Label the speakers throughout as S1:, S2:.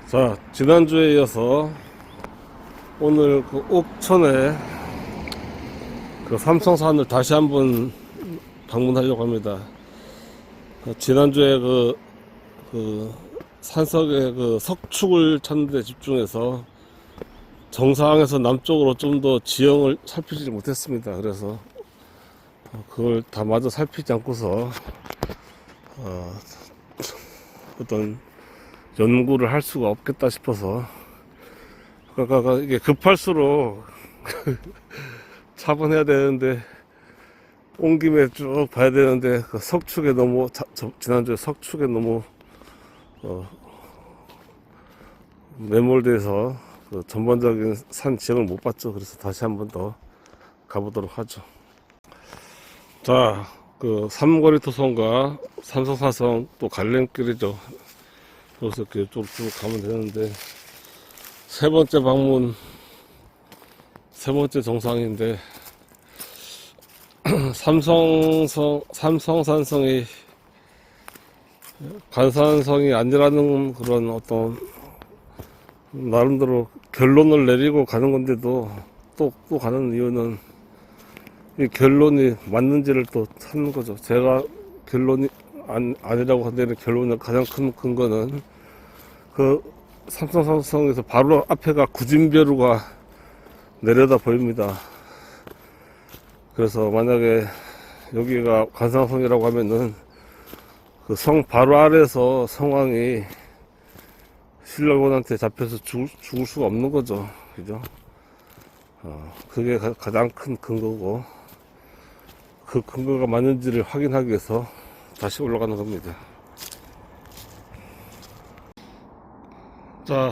S1: 자, 지난주에 이어서 오늘 그 옥천에 그 삼성산을 다시 한번 방문하려고 합니다. 지난주에 그 산석의 그 석축을 찾는 데 집중해서 정상에서 남쪽으로 좀 더 지형을 살피지 못했습니다. 그래서 그걸 다 마저 살피지 않고서 어떤 연구를 할 수가 없겠다 싶어서 그러니까 이게 급할수록 차분해야 되는데 온 김에 쭉 봐야 되는데 그 석축에 너무 지난주에 석축에 너무 매몰돼서 그 전반적인 산 지형을 못 봤죠. 그래서 다시 한번 더 가보도록 하죠. 자, 그 삼거리 토성과 삼성사성 또 갈림길이죠. 여기서 이렇게 쭉 가면 되는데 세 번째 방문, 세 번째 정상인데 삼성산성이 간산성이 아니라는 그런 어떤 나름대로 결론을 내리고 가는 건데도 또 가는 이유는 이 결론이 맞는지를 또 찾는 거죠. 제가 결론이 아니라고 한다는 결론의 가장 큰 근거는 그 삼성산성에서 바로 앞에가 구진벼루가 내려다 보입니다. 그래서 만약에 여기가 관상성이라고 하면은 그 성 바로 아래에서 성왕이 신라곤한테 잡혀서 죽을 수가 없는 거죠. 그죠? 그게 가장 큰 근거고, 그 근거가 맞는지를 확인하기 위해서 다시 올라가는 겁니다. 자,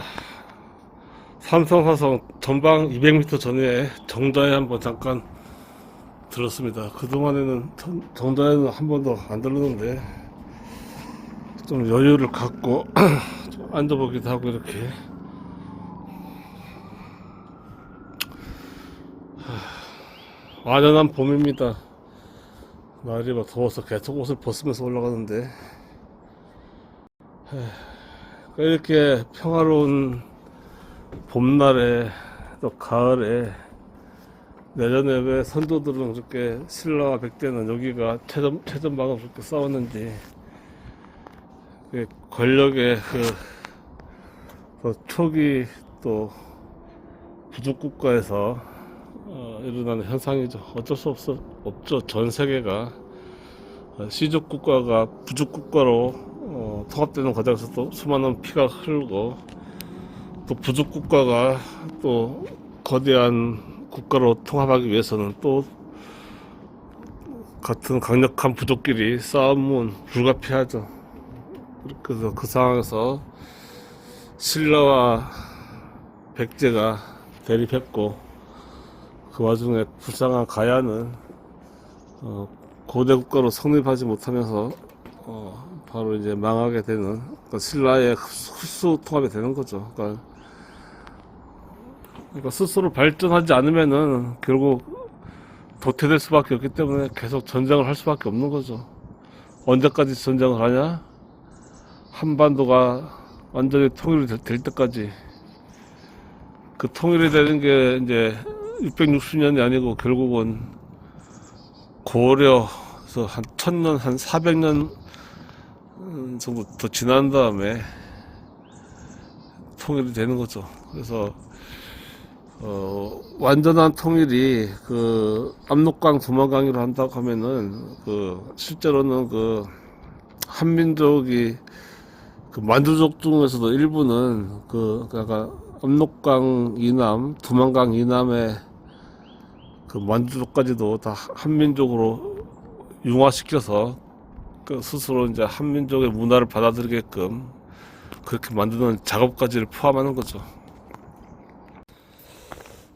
S1: 삼성사성 전방 200m 전에 정자에 한번 잠깐 들었습니다. 그동안에는 정자에는 한 번도 안 들렀는데 좀 여유를 갖고 좀 앉아보기도 하고 이렇게 완연한 봄입니다. 날이 막 더워서 계속 옷을 벗으면서 올라가는데 이렇게 평화로운 봄날에 또 가을에 내년에 왜 선조들은 그렇게 신라와 백제는 여기가 최전방을 그렇게 싸웠는지 권력의 그 초기 또 부족국가에서 일어나는 현상이죠. 어쩔 수 없죠. 전 세계가 시족국가가 부족국가로 통합되는 과정에서 또 수많은 피가 흐르고 또 부족국가가 또 거대한 국가로 통합하기 위해서는 또 같은 강력한 부족끼리 싸움은 불가피하죠. 그래서 그 상황에서 신라와 백제가 대립했고 그 와중에 불쌍한 가야는 고대 국가로 성립하지 못하면서 바로 이제 망하게 되는 그러니까 신라의 흡수 통합이 되는 거죠. 그러니까 스스로 발전하지 않으면은 결국 도태될 수밖에 없기 때문에 계속 전쟁을 할 수밖에 없는 거죠. 언제까지 전쟁을 하냐? 한반도가 완전히 통일이 될 때까지. 그 통일이 되는 게 이제 660년이 아니고 결국은 고려에서 한 1000년, 한 400년 정도 더 지난 다음에 통일이 되는 거죠. 그래서 완전한 통일이 그 압록강 두만강으로 한다고 하면은 그 실제로는 그 한민족이 그 만주족 중에서도 일부는 그러니까 압록강 이남, 두만강 이남의 그 만주족까지도 다 한민족으로 융화시켜서 그 스스로 이제 한민족의 문화를 받아들이게끔 그렇게 만드는 작업까지를 포함하는 거죠.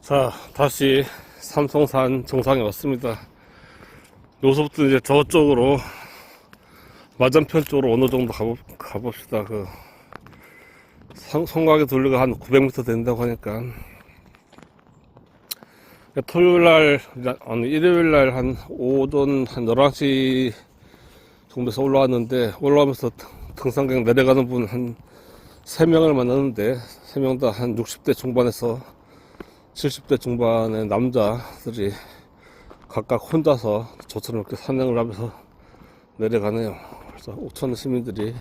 S1: 자, 다시 삼성산 정상에 왔습니다. 여기서부터 이제 저쪽으로 맞은편 쪽으로 어느 정도 가봅시다. 그 성곽의 둘레가 한 900m 된다고 하니까 토요일날 아니 일요일날 한 오전 한 11시 정도에서 올라왔는데 올라오면서 등산객 내려가는 분 한 3명을 만났는데 3명 다 한 60대 중반에서 70대 중반의 남자들이 각각 혼자서 저처럼 이렇게 산행을 하면서 내려가네요. 그래서 옥천 시민들이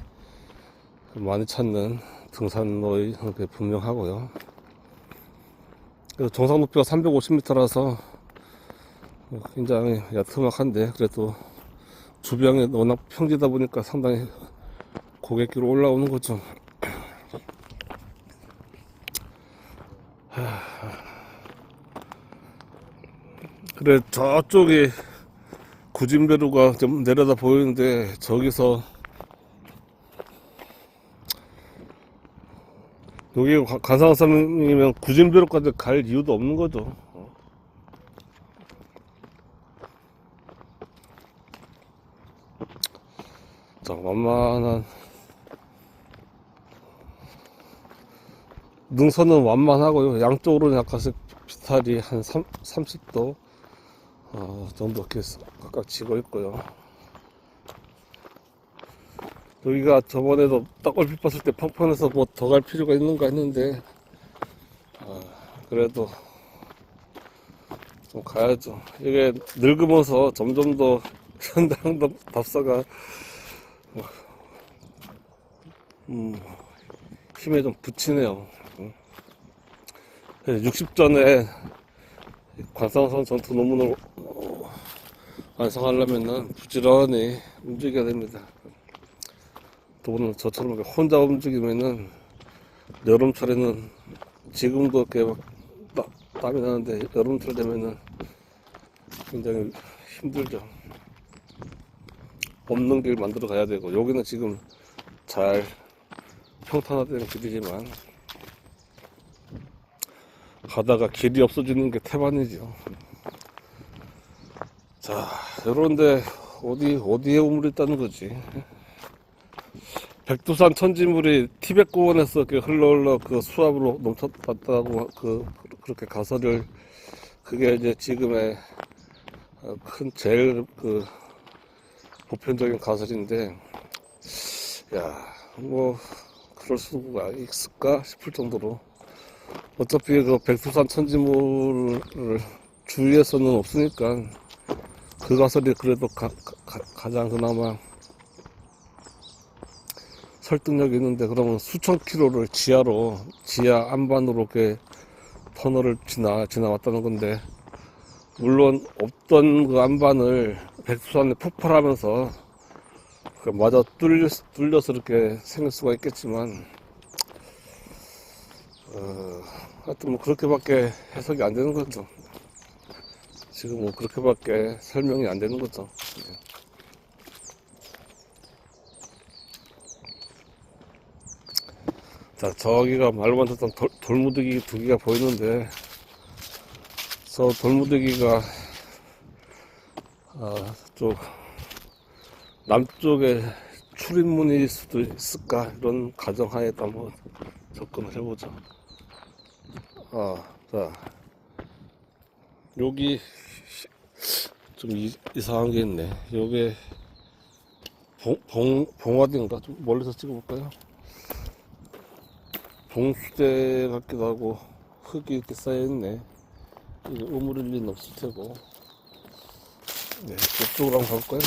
S1: 많이 찾는 등산로의 분명하고요. 그래서 정상 높이가 350m라서 굉장히 야트막한데 그래도 주변이 워낙 평지다 보니까 상당히 고갯길로 올라오는 거죠. 그래 저쪽에 구진배루가 좀 내려다 보이는데 저기서 여기 관상산이면 구진배루까지 갈 이유도 없는 거죠. 자, 완만한 능선은 완만하고요. 양쪽으로는 약간씩 비탈이 한 30도 정도 이렇게 각각 지고 있고요. 여기가 저번에도 딱 얼핏 봤을 때 평평해서 뭐 더 갈 필요가 있는가 했는데 그래도 좀 가야죠. 이게 늙으면서 점점 더 현대항도 답사가 힘에 좀 붙이네요. 60전에 관상선 전투 논문을 완성하려면은 부지런히 움직여야 됩니다. 또 저처럼 혼자 움직이면은 여름철에는 지금도 이렇게 막 땀이 나는데 여름철 되면은 굉장히 힘들죠. 없는 길 만들어 가야 되고 여기는 지금 잘 평탄화된 길이지만 가다가 길이 없어지는 게 태반이죠. 자, 요런데 어디에 우물이 있다는 거지? 백두산 천지물이 티벳 고원에서 흘러 그 수압으로 넘쳤다고 그렇게 가설을 그게 이제 지금의 큰 제일 보편적인 가설인데 뭐 그럴 수가 있을까 싶을 정도로 어차피 그 백두산 천지물을 주위에서는 없으니까 그 가설이 그래도 가장 그나마 설득력이 있는데 그러면 수천 킬로를 지하 안반으로 이렇게 터널을 지나왔다는 건데 물론 없던 그 안반을 백두산에 폭발하면서 마저 뚫려서 이렇게 생길 수가 있겠지만 하여튼 뭐 그렇게밖에 해석이 안 되는 거죠. 지금 뭐 그렇게밖에 설명이 안 되는 거죠. 자, 저기가 말로만 듣던 돌무더기 두 개가 보이는데 저 돌무더기가 쪽 남쪽에 출입문일 수도 있을까 이런 가정하에 한번 접근을 해보죠. 자, 여기 좀 이상한 게 있네. 요게 봉화딘가 좀 멀리서 찍어볼까요? 봉수대 같기도 하고 흙이 이렇게 쌓여있네. 이게 우물일 리는 없을 테고. 네, 이쪽으로 한번 가볼까요?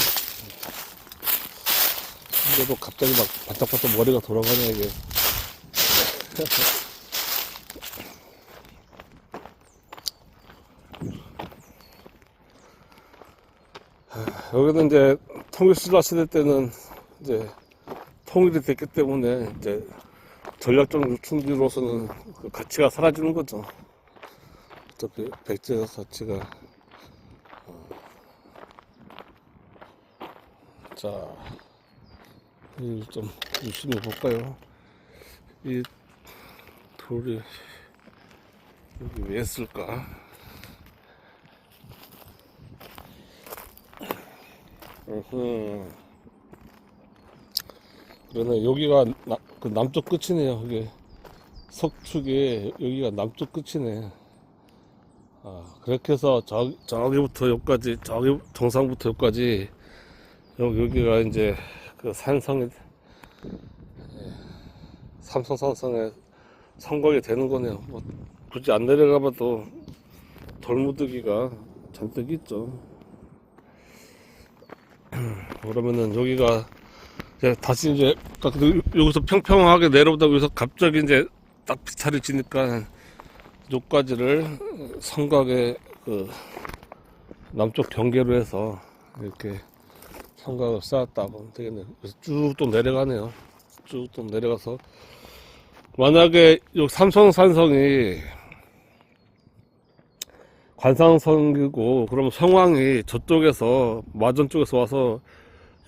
S1: 근데도 갑자기 막 바짝바짝 머리가 돌아가네 이게. 여기는 이제 통일신라 시대 때는 이제 통일이 됐기 때문에 이제 전략적 요충지로서는 그 가치가 사라지는 거죠. 어차피 백제가 가치가. 자, 이 좀 유심히 볼까요? 이 돌이 여기 왜 했을까? 그러네. 여기가 그 남쪽 끝이네요. 이게 석축에 여기가 남쪽 끝이네. 그렇게 해서 저기부터 여기까지, 저기 정상부터 여기까지 여기가 이제 그 산성이 삼성산성에 성곽이 되는 거네요. 뭐 굳이 안 내려가봐도 돌무더기가 잔뜩 있죠. 그러면은 여기가 이제 다시 이제 여기서 평평하게 내려오다가 여기서 갑자기 이제 딱 비탈이 지니까 요까지를 성곽의 그 남쪽 경계로 해서 이렇게 성곽을 쌓았다고 하면 되겠네요. 그래서 쭉 또 내려가네요. 쭉 또 내려가서 만약에 요 삼성산성이 관상성이고 그러면 성왕이 저쪽에서 마전 쪽에서 와서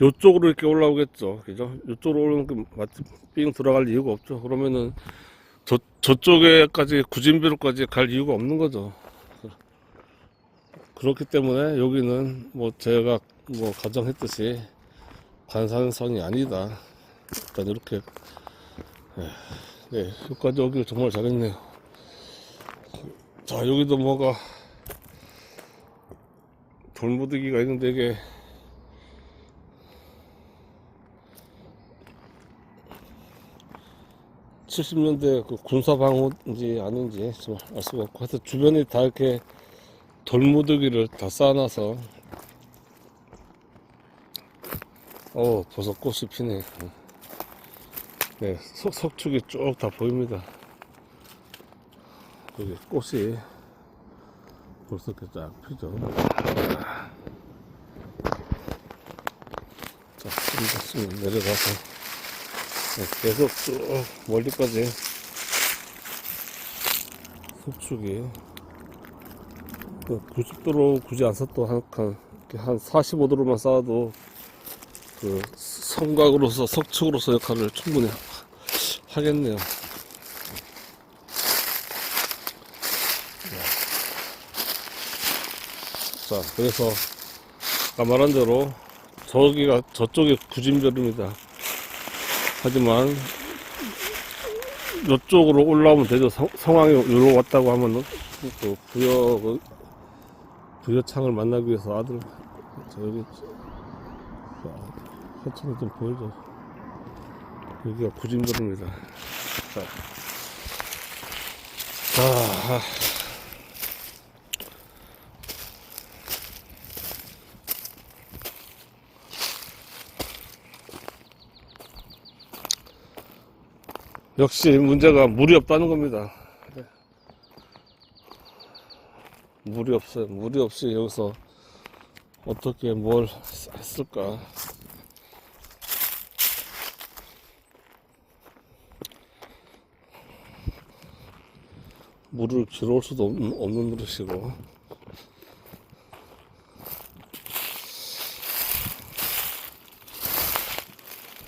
S1: 요쪽으로 이렇게 올라오겠죠. 그죠? 요쪽으로 오는 게 삥 들어갈 이유가 없죠. 그러면은 저쪽에까지 구진비로까지 갈 이유가 없는 거죠. 그렇기 때문에 여기는 뭐 제가 뭐 가정했듯이 관상성이 아니다. 일단 이렇게 네, 여기까지 오길 정말 잘했네요. 자, 여기도 뭐가 돌무더기가 있는데 이게 (70년대) 그 군사방어인지 아닌지 좀 알 수가 없고 하여튼 주변이 다 이렇게 돌무더기를 다 쌓아놔서 버섯 꽃이 피네. 네, 석축이 쭉 다 보입니다. 여기 꽃이 벌써 이렇게 쫙 피죠. 자, 좀 내려가서 계속 쭉 멀리까지 석축이 90도로 굳이 안 써도 한 45도로만 쌓아도 그 성곽으로서 석축으로서 역할을 충분히 하겠네요. 자, 그래서 아까 말한 대로 저쪽이 구진별입니다. 하지만 이쪽으로 올라오면 되죠. 성황이 여기로 왔다고 하면 또 부여창을 만나기 위해서 아들 여기 해천이 좀 보이죠. 여기가 구진별입니다. 자, 역시 문제가 물이 없다는 겁니다. 물이 없어요. 물이 없이 여기서 어떻게 뭘 했을까. 물을 길어올 수도 없는 노릇이고.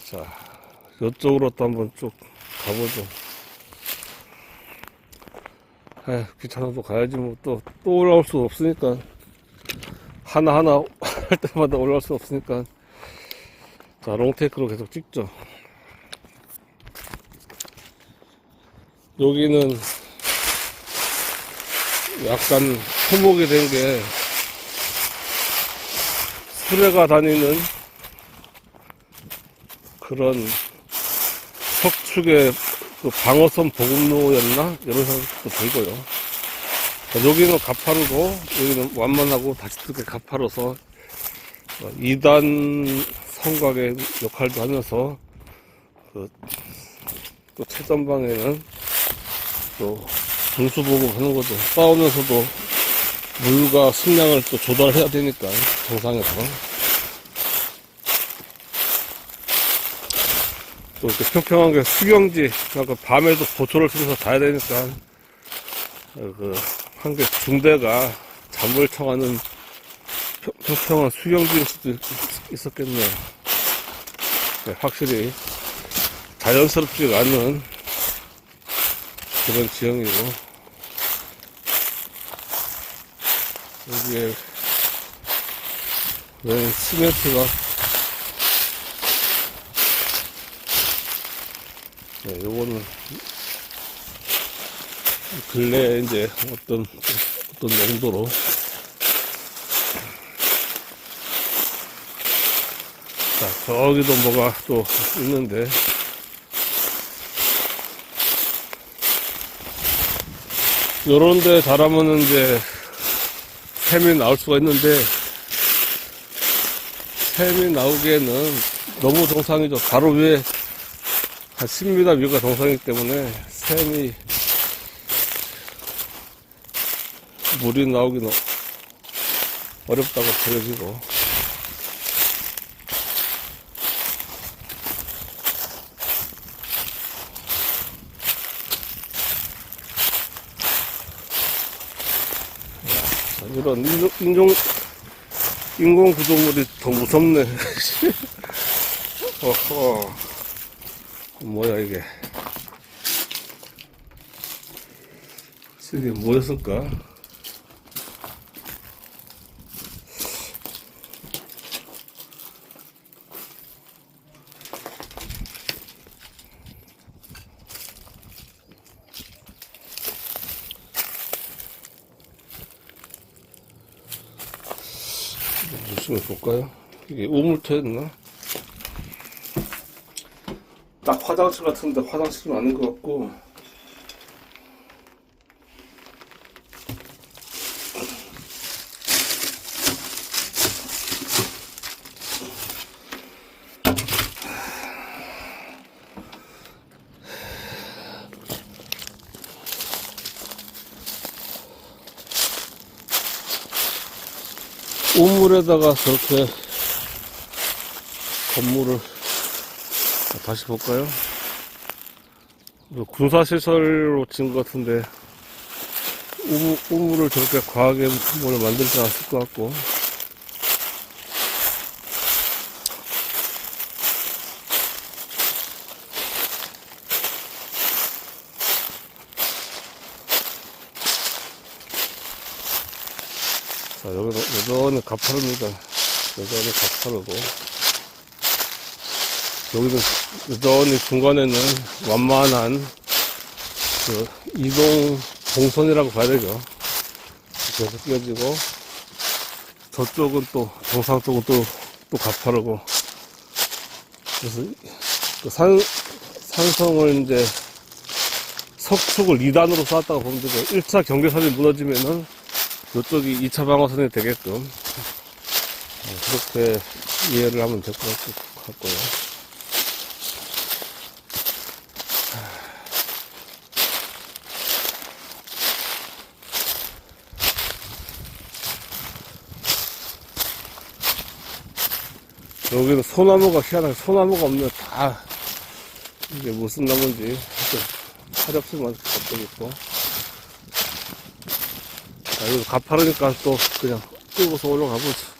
S1: 자, 이쪽으로 또 한번 쭉 가보죠. 귀찮아도 가야지 뭐. 또 올라올 수 없으니까 하나하나 할 때마다 올라올 수 없으니까. 자, 롱테이크로 계속 찍죠. 여기는 약간 토목이 된 게 수레가 다니는 그런 석축의 그 방어선 보급로였나? 이런 생각도 들고요. 여기는 가파르고 여기는 완만하고 다시 또 가파라서 2단 성곽의 역할도 하면서 또 최전방에는 또 분수 보급하는 거죠. 싸우면서도 물과 식량을 또 조달해야 되니까 정상에서 또 이렇게 평평한 게 수경지, 그러니까 밤에도 보초를 쓰면서 자야 되니까 한 개 중대가 잠을 청하는 평평한 수경지일 수도 있었겠네요. 네, 확실히 자연스럽지가 않은 그런 지형이고, 여기에 왜 시멘트가 네, 요거는 근래에 이제 어떤 용도로 자, 저기도 뭐가 또 있는데 요런 데 자라면은 이제 샘이 나올 수가 있는데, 샘이 나오기에는 너무 정상이죠. 바로 위에 한 10m 위가 정상이기 때문에 샘이 물이 나오기는 어렵다고 보여지고, 이런 인공 구조물이 더 무섭네. 어허. 뭐야 이게? 이게 뭐였을까? 열심히 볼까요? 이게 우물터였나? 딱 화장실 같은데 화장실은 아닌 것 같고, 우물에다가 저렇게 건물을 다시 볼까요? 군사시설로 지은 것 같은데 우물을 저렇게 과하게 뭘 만들지 않았을 것 같고, 자, 여기는 여전히 가파릅니다. 여전히 가파르고, 여기는 여전히 중간에는 완만한 그 이동 동선이라고 봐야 되죠. 계속 끼어지고, 저쪽은 또 정상 쪽은 또 가파르고, 그래서 그 산성을 이제 석축을 2단으로 쌓았다고 보면 되고, 1차 경계선이 무너지면은 이쪽이 2차 방어선이 되게끔 그렇게 이해를 하면 될 것 같고요. 여기는 소나무가 희한하게 소나무가 없네. 다 이게 무슨 나무인지 화렵수만 갖고 있고, 여기 가파르니까 또 그냥 끌고서 올라가 보죠.